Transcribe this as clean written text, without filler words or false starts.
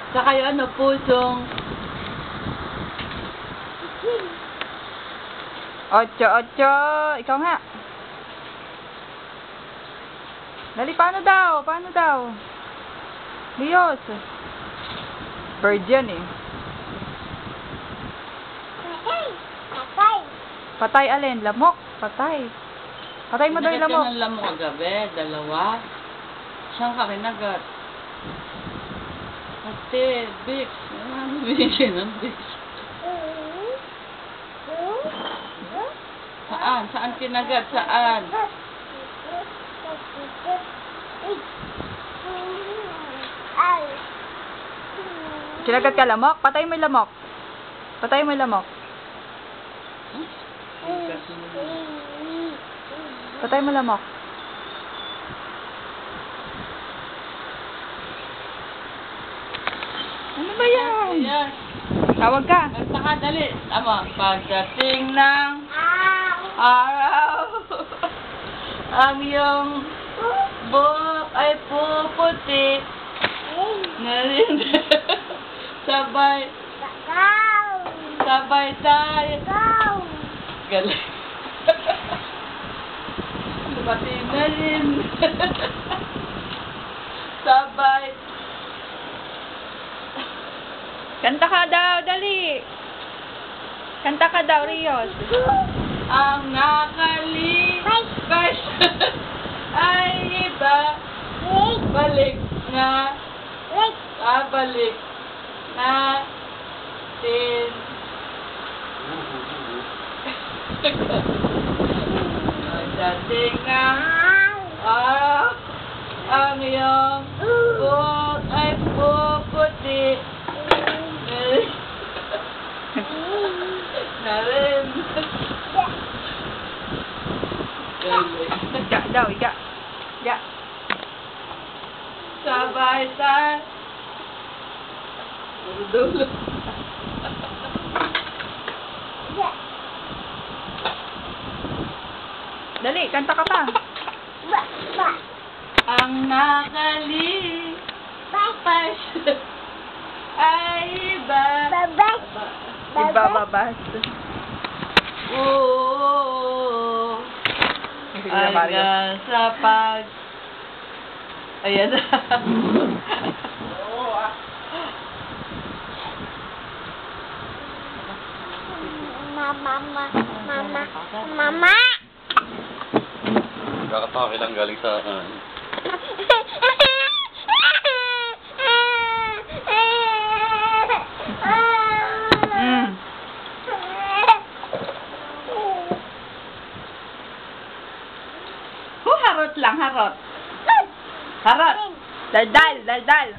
Saka yung ano, pusong. 8. Ikaw nga. Dali, paano daw? Paano daw? Leos. Bird yan eh. Patay alin? Lamok. Patay. Patay mo daw yung lamok. Kinagat ka ng lamok kagabi. 2. Saan ka kinagat? Ate, Bix. Ano binigyan ng Bix? Saan? Saan kinagat? Saan? Kinagat ka lamok? Patay mo yung lamok. Patay mo yung lamok. Patay mo lamok. Ano ba yan? Yes. Tawag ka. Kanta ka, dali. Tama. Pagdating ng araw, ang iyong buhok ay puputi. Na rin. Sabay. Sabay tayo. Galing. Pati na rin. Sabay. Kanta ka daw, dali. Kanta ka daw, Rios. Ang nakalipas ay iba. Balik na. Balik natin. Dating na ang iyong buhok ay puputi. Na rin. Iga daw, iga. Iga. Sabay sa dulo. Dali, kanta ka pa. Ang nakalipas ay iba. Ibababas. Oo. Hanggang sa pag... Ayan na. Mama. Kakatake lang galing sa... Harot lang, harot. Harot. Daldal.